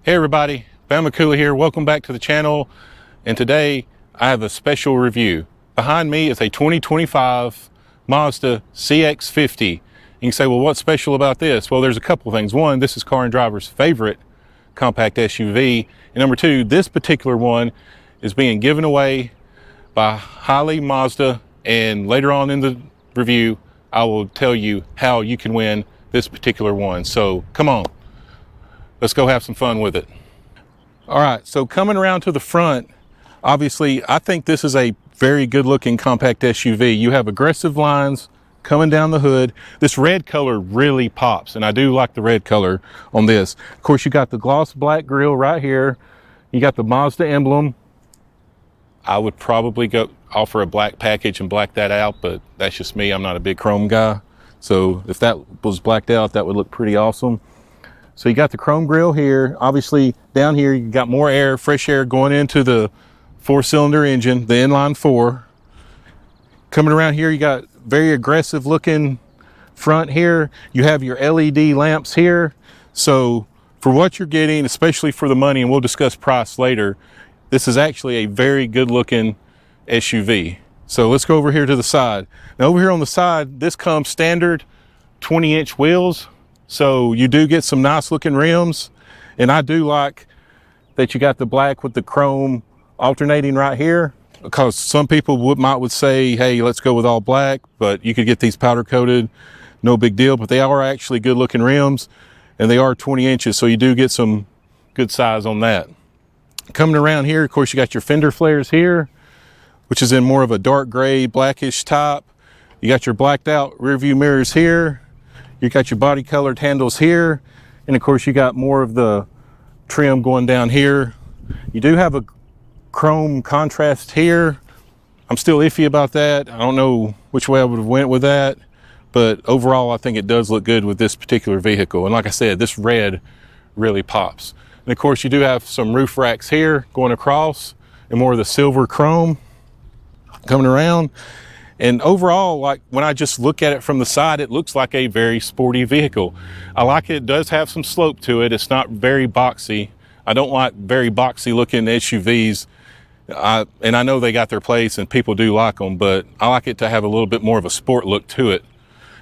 Hey everybody, BamaCooley here. Welcome back to the channel. And today I have a special review. Behind me is a 2025 Mazda CX-50. You can say, well, what's special about this? Well, there's a couple things. One, this is Car and Driver's favorite compact SUV. And number two, this particular one is being given away by Highly Mazda. And later on in the review, I will tell you how you can win this particular one. So come on. Let's go have some fun with it. All right, so coming around to the front, obviously, I think this is a very good looking compact SUV. You have aggressive lines coming down the hood. This red color really pops, and I do like the red color on this. Of course, you got the gloss black grille right here. You got the Mazda emblem. I would probably go offer a black package and black that out, but that's just me. I'm not a big chrome guy. So if that was blacked out, that would look pretty awesome. So you got the chrome grille here. Obviously down here, you got more air, fresh air going into the 4-cylinder engine, the inline 4. Coming around here, you got very aggressive looking front here. You have your LED lamps here. So for what you're getting, especially for the money, and we'll discuss price later, this is actually a very good looking SUV. So let's go over here to the side. Now over here on the side, this comes standard 20-inch wheels. So you do get some nice looking rims, and I do like that you got the black with the chrome alternating right here, because some people would say, hey, let's go with all black, but you could get these powder coated, no big deal. But they are actually good looking rims, and they are 20 inches, so you do get some good size on that. Coming around here, of course, you got your fender flares here, which is in more of a dark gray, blackish type. You got your blacked out rear view mirrors here. You got your body colored handles here, and of course you got more of the trim going down here. You do have a chrome contrast here. I'm still iffy about that. I don't know which way I would have went with that, but overall I think it does look good with this particular vehicle. And like I said, this red really pops. And of course you do have some roof racks here going across, and more of the silver chrome coming around. And overall, like when I just look at it from the side, it looks like a very sporty vehicle. I like it. It does have some slope to it. It's not very boxy. I don't like very boxy looking SUVs. And I know they got their place and people do like them, but I like it to have a little bit more of a sport look to it.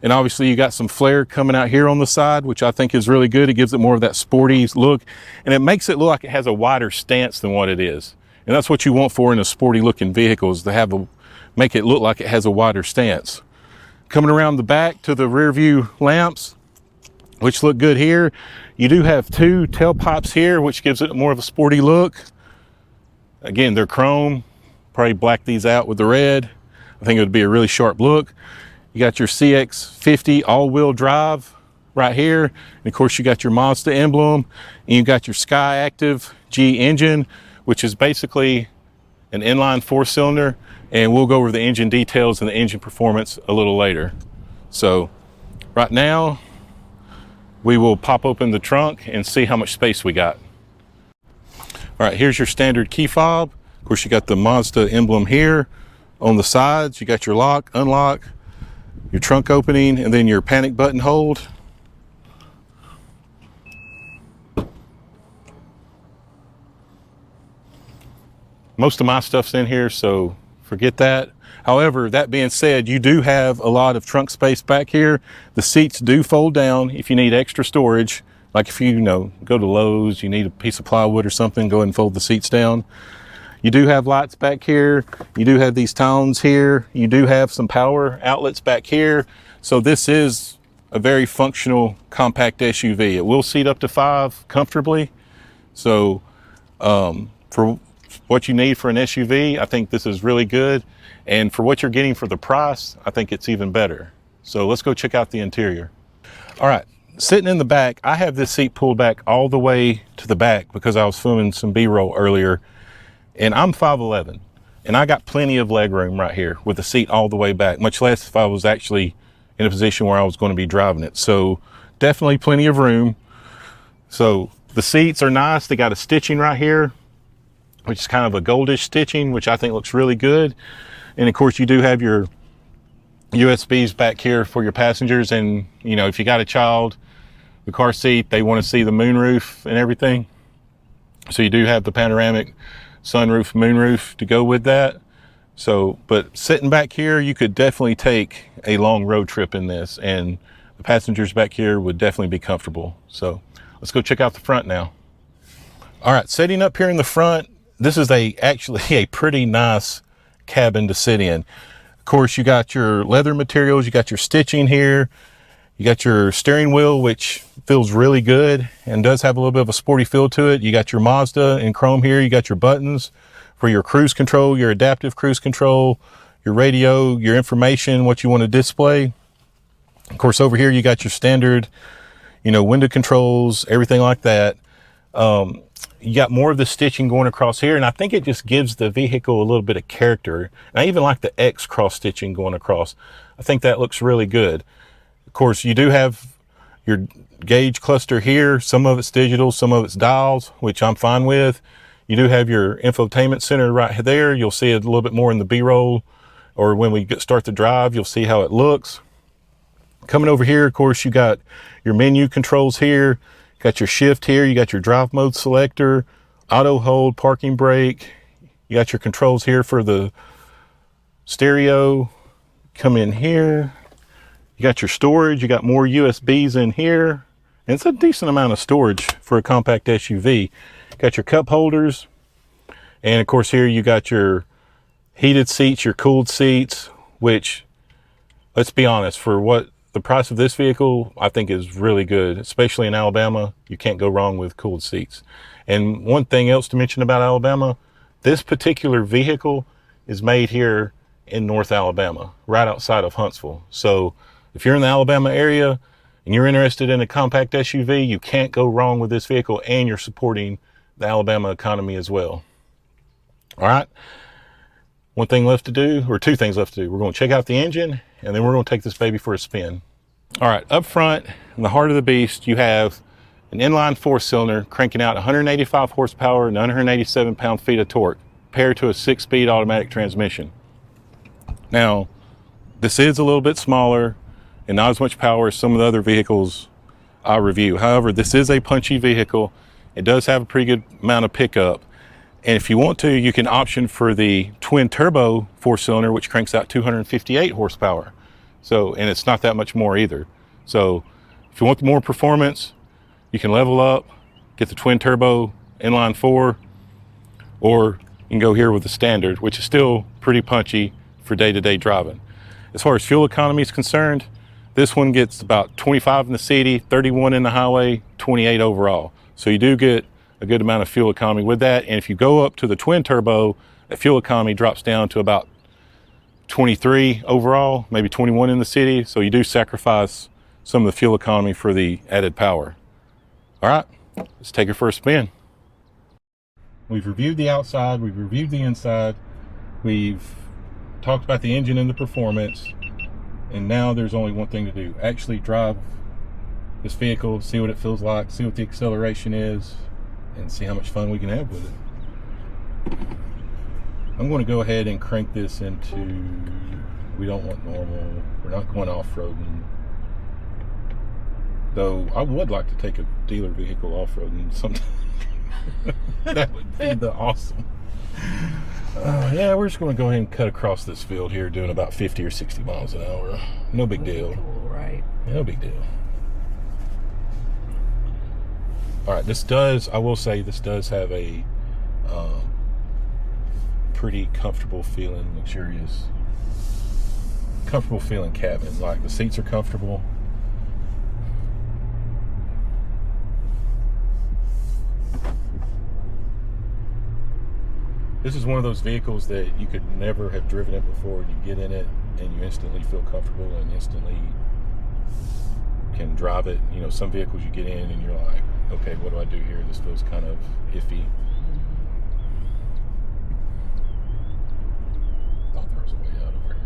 And obviously you got some flare coming out here on the side, which I think is really good. It gives it more of that sporty look, and it makes it look like it has a wider stance than what it is. And that's what you want for in a sporty looking vehicle, is to have make it look like it has a wider stance. Coming around the back to the rear view lamps, which look good here. You do have two tailpipes here, which gives it more of a sporty look. Again, they're chrome. Probably black these out with the red. I think it would be a really sharp look. You got your CX-50 all-wheel drive right here. And of course, you got your Mazda emblem, and you got your Sky Active G engine, which is basically an inline 4-cylinder. And we'll go over the engine details and the engine performance a little later. So right now, we will pop open the trunk and see how much space we got. All right, here's your standard key fob. Of course, you got the Mazda emblem here on the sides. You got your lock, unlock, your trunk opening, and then your panic button hold. Most of my stuff's in here, so forget that. However, that being said, you do have a lot of trunk space back here. The seats do fold down if you need extra storage. Like if you go to Lowe's, you need a piece of plywood or something, go ahead and fold the seats down. You do have lights back here. You do have these tones here. You do have some power outlets back here. So this is a very functional compact SUV. It will seat up to 5 comfortably. So for what you need for an SUV, I think this is really good. And for what you're getting for the price, I think it's even better. So let's go check out the interior. All right, sitting in the back, I have this seat pulled back all the way to the back because I was filming some B-roll earlier. And I'm 5'11", and I got plenty of leg room right here with the seat all the way back, much less if I was actually in a position where I was going to be driving it. So definitely plenty of room. So the seats are nice. They got a stitching right here, which is kind of a goldish stitching, which I think looks really good. And of course you do have your USBs back here for your passengers. And if you got a child, the car seat, they want to see the moonroof and everything. So you do have the panoramic sunroof, moonroof to go with that. So, but sitting back here, you could definitely take a long road trip in this, and the passengers back here would definitely be comfortable. So let's go check out the front now. All right, setting up here in the front, this is actually a pretty nice cabin to sit in. Of course, you got your leather materials, you got your stitching here, you got your steering wheel, which feels really good and does have a little bit of a sporty feel to it. You got your Mazda in chrome here. You got your buttons for your cruise control, your adaptive cruise control, your radio, your information, what you want to display. Of course, over here, you got your standard, window controls, everything like that. You got more of the stitching going across here, and I think it just gives the vehicle a little bit of character. And I even like the X cross stitching going across. I think that looks really good. Of course, you do have your gauge cluster here. Some of it's digital, some of it's dials, which I'm fine with. You do have your infotainment center right there. You'll see it a little bit more in the B-roll, or when we start the drive, you'll see how it looks. Coming over here, of course, you got your menu controls here. Got your shift here, you got your drive mode selector, auto hold, parking brake. You got your controls here for the stereo. Come in here. You got your storage, you got more USBs in here. And it's a decent amount of storage for a compact SUV. Got your cup holders. And of course here you got your heated seats, your cooled seats, which, let's be honest, for what the price of this vehicle, I think is really good, especially in Alabama. You can't go wrong with cooled seats. And one thing else to mention about Alabama, this particular vehicle is made here in North Alabama, right outside of Huntsville. So if you're in the Alabama area and you're interested in a compact SUV, you can't go wrong with this vehicle, and you're supporting the Alabama economy as well. All right. One thing left to do, or two things left to do. We're going to check out the engine, and then we're going to take this baby for a spin. All right, up front, in the heart of the beast, you have an inline four-cylinder cranking out 185 horsepower and 187 pound-feet of torque, paired to a 6-speed automatic transmission. Now, this is a little bit smaller and not as much power as some of the other vehicles I review. However, this is a punchy vehicle. It does have a pretty good amount of pickup. And if you want to, you can option for the twin turbo four-cylinder, which cranks out 258 horsepower. So, and it's not that much more either. So if you want more performance, you can level up, get the twin turbo inline four, or you can go here with the standard, which is still pretty punchy for day-to-day driving. As far as fuel economy is concerned, this one gets about 25 in the city, 31 in the highway, 28 overall. So you do get a good amount of fuel economy with that. And if you go up to the twin turbo, the fuel economy drops down to about 23 overall, maybe 21 in the city. So you do sacrifice some of the fuel economy for the added power. All right, let's take it for a spin. We've reviewed the outside, we've reviewed the inside, we've talked about the engine and the performance, and now there's only one thing to do. Actually drive this vehicle, see what it feels like, see what the acceleration is, and see how much fun we can have with it. I'm going to go ahead and crank this into, we don't want normal, we're not going off-roading. Though I would like to take a dealer vehicle off-roading sometime. That would be the awesome. Yeah, we're just going to go ahead and cut across this field here doing about 50 or 60 miles an hour. No big deal. Cool, right? No big deal. All right, this does, I will say, this does have a pretty comfortable feeling, luxurious, comfortable feeling cabin. Like the seats are comfortable. This is one of those vehicles that you could never have driven it before, and you get in it and you instantly feel comfortable and instantly can drive it. You know, some vehicles you get in and you're like, okay, what do I do here? This feels kind of iffy. Thought there was a way out over here.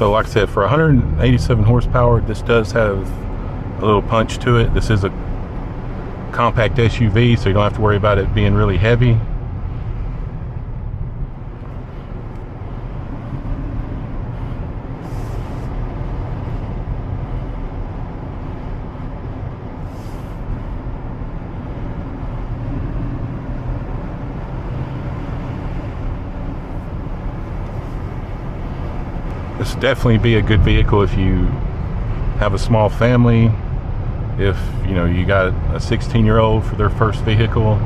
So like I said, for 187 horsepower, this does have a little punch to it. This is a compact SUV, so you don't have to worry about it being really heavy. This would definitely be a good vehicle if you have a small family, if you know you got a 16-year-old for their first vehicle.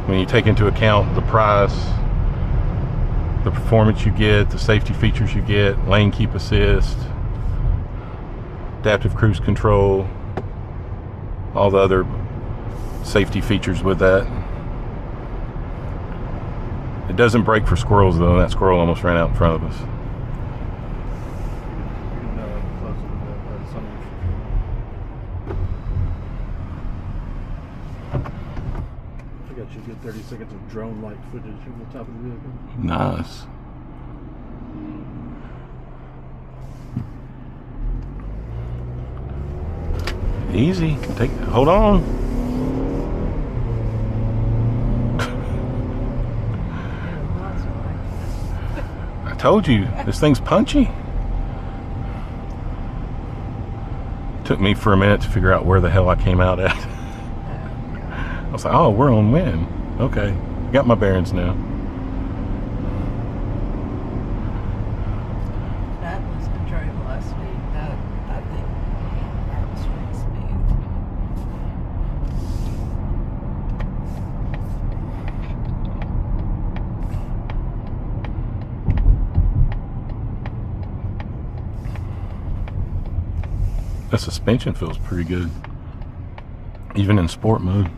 When you take into account the price, the performance you get, the safety features you get, lane keep assist, adaptive cruise control, all the other safety features with that. It doesn't brake for squirrels though, and that squirrel almost ran out in front of us. I got you a good 30 seconds of drone-like footage over the top of the vehicle. Nice. Easy. Hold on. I told you, this thing's punchy. Took me for a minute to figure out where the hell I came out at. I was like, oh, we're on wind. Okay, got my bearings now. That was enjoyable last week. That thing was really smooth. The suspension feels pretty good, even in sport mode.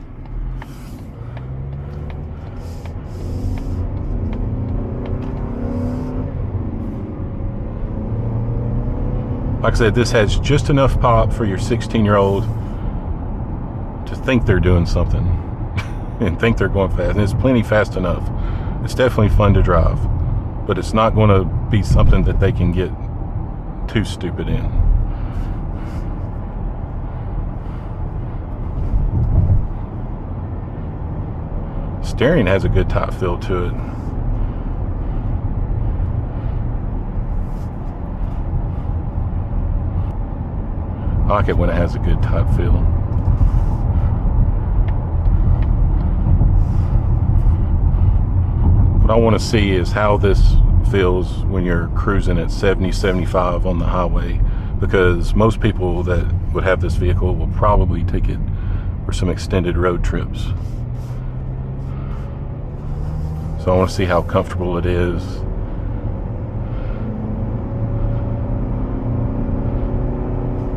Like I said, this has just enough pop for your 16-year-old to think they're doing something and think they're going fast. And it's plenty fast enough. It's definitely fun to drive, but it's not going to be something that they can get too stupid in. Steering has a good top feel to it. I like it when it has a good top feel. What I want to see is how this feels when you're cruising at 70, 75 on the highway, because most people that would have this vehicle will probably take it for some extended road trips. So I want to see how comfortable it is.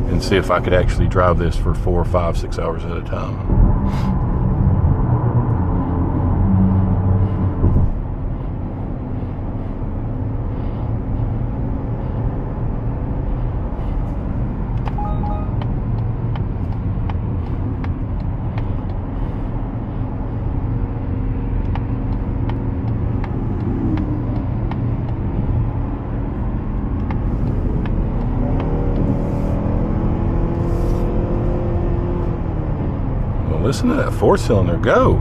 And see if I could actually drive this for 4, 5, 6 hours at a time. Listen to that 4-cylinder go.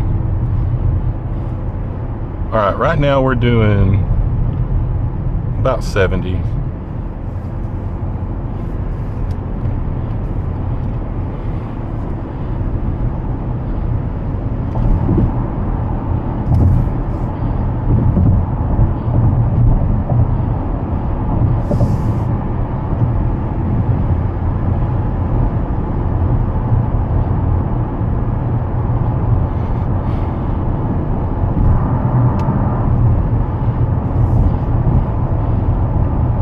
All right, right now we're doing about 70.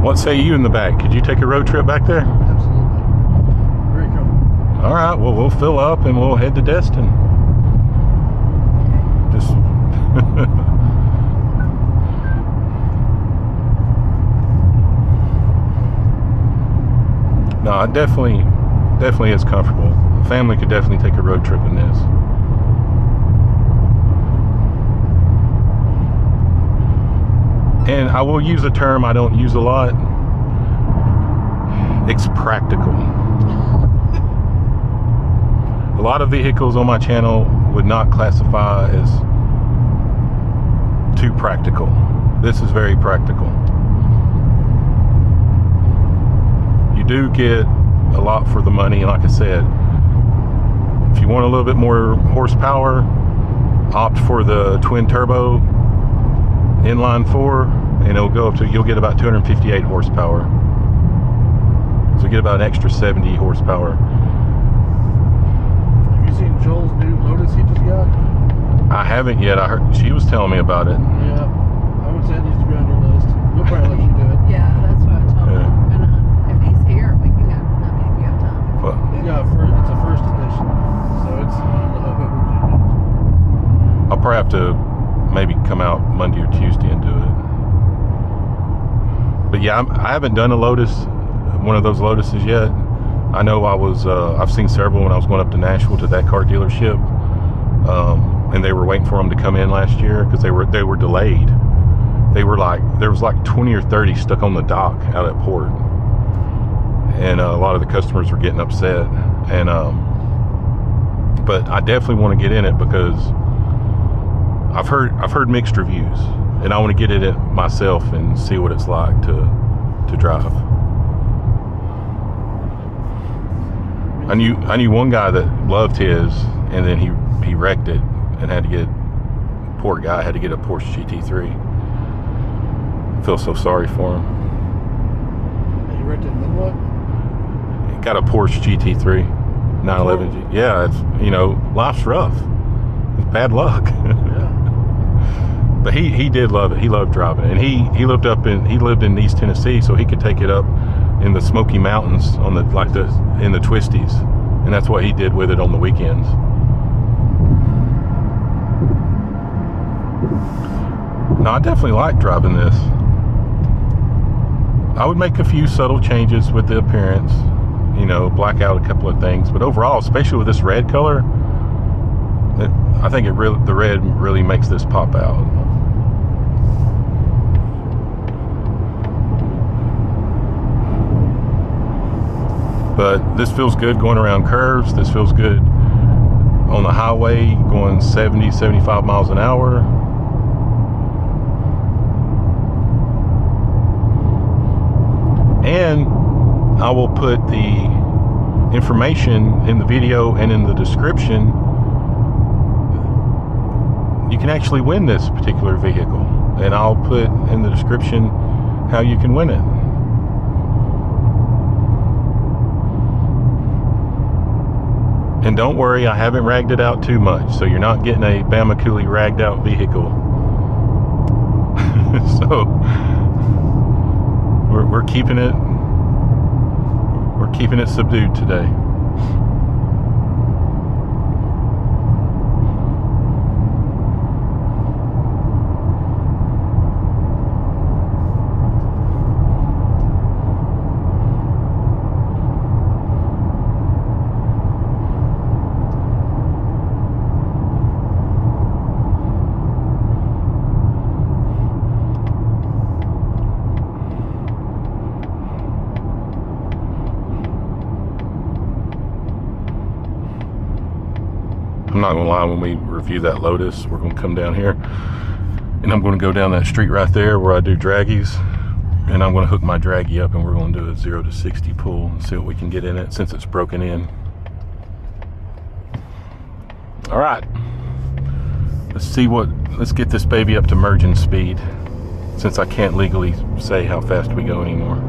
What say you in the back? Could you take a road trip back there? Absolutely. Very comfortable. All right, well, we'll fill up and we'll head to Destin. Just no, it definitely is comfortable. A family could definitely take a road trip in this. And I will use a term I don't use a lot. It's practical. A lot of vehicles on my channel would not classify as too practical. This is very practical. You do get a lot for the money, and like I said, if you want a little bit more horsepower, opt for the twin turbo inline 4, and it'll go up to, you'll get about 258 horsepower. So you get about an extra 70 horsepower. Have you seen Joel's new Lotus he just got? I haven't yet. I heard she was telling me about it. Yeah, I would say it needs to be on your list. We'll probably let you do it. Yeah, that's what I told Yeah. him. And if he's here, we can go. I mean, if you have time. But Yeah, it's a first edition, so it's. I'll probably have to maybe come out Monday or Tuesday and do it. But yeah, I haven't done a Lotus, one of those Lotuses yet. I know I've seen several when I was going up to Nashville to that car dealership, and they were waiting for them to come in last year because they were delayed. They were like, there was like 20 or 30 stuck on the dock out at port, and a lot of the customers were getting upset. And but I definitely want to get in it because I've heard mixed reviews, and I want to get in it myself and see what it's like to drive. I knew one guy that loved his, and then he wrecked it and had to get, poor guy, had to get a Porsche GT3. I feel so sorry for him. And you wrecked it, and then what? He got a Porsche GT3 911. Yeah, it's, you know, life's rough. It's bad luck. Yeah. But he did love it. He loved driving it. And he lived in East Tennessee, so he could take it up in the Smoky Mountains on in the twisties. And that's what he did with it on the weekends. No, I definitely like driving this. I would make a few subtle changes with the appearance, you know, black out a couple of things, but overall, especially with this red color, I think the red really makes this pop out. But this feels good going around curves. This feels good on the highway going 70, 75 miles an hour. And I will put the information in the video and in the description. You can actually win this particular vehicle, and I'll put in the description how you can win it. And don't worry, I haven't ragged it out too much, so you're not getting a BamaCooley ragged out vehicle. So we're keeping it subdued today. I'm not gonna lie, when we review that Lotus, we're gonna come down here and I'm gonna go down that street right there where I do draggies, and I'm gonna hook my draggy up and we're gonna do a 0 to 60 pull and see what we can get in it since it's broken in. All right, let's get this baby up to merging speed, since I can't legally say how fast we go anymore.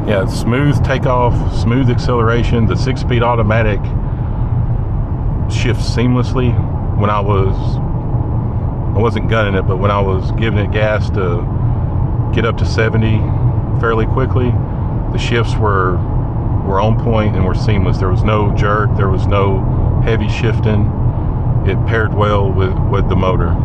Yeah, smooth takeoff, smooth acceleration. The 6-speed automatic shifts seamlessly. When I wasn't gunning it, but when I was giving it gas to get up to 70 fairly quickly, the shifts were on point and were seamless. There was no jerk, there was no heavy shifting. it paired well with the motor.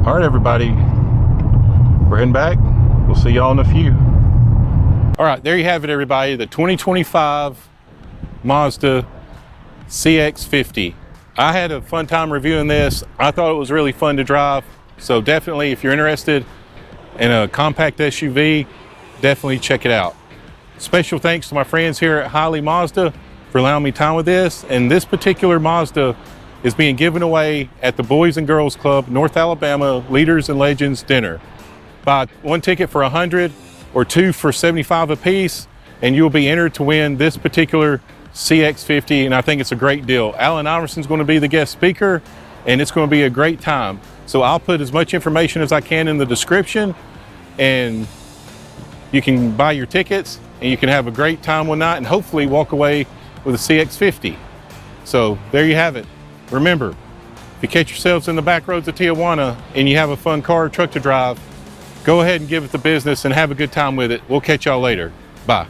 All right, everybody, we're heading back. We'll see y'all in a few. All right, there you have it, everybody. The 2025 Mazda CX-50. I had a fun time reviewing this. I thought it was really fun to drive. So definitely, if you're interested in a compact SUV, definitely check it out. Special thanks to my friends here at Highly Mazda for allowing me time with this. And this particular Mazda is being given away at the Boys and Girls Club North Alabama Leaders and Legends dinner. Buy one ticket for $100 or two for $75 apiece, and you'll be entered to win this particular CX-50, and I think it's a great deal. Alan Iverson's going to be the guest speaker, and it's going to be a great time. So I'll put as much information as I can in the description, and you can buy your tickets, and you can have a great time one night, and hopefully walk away with a CX-50. So there you have it. Remember, if you catch yourselves in the back roads of Tijuana and you have a fun car or truck to drive, go ahead and give it the business and have a good time with it. We'll catch y'all later. Bye.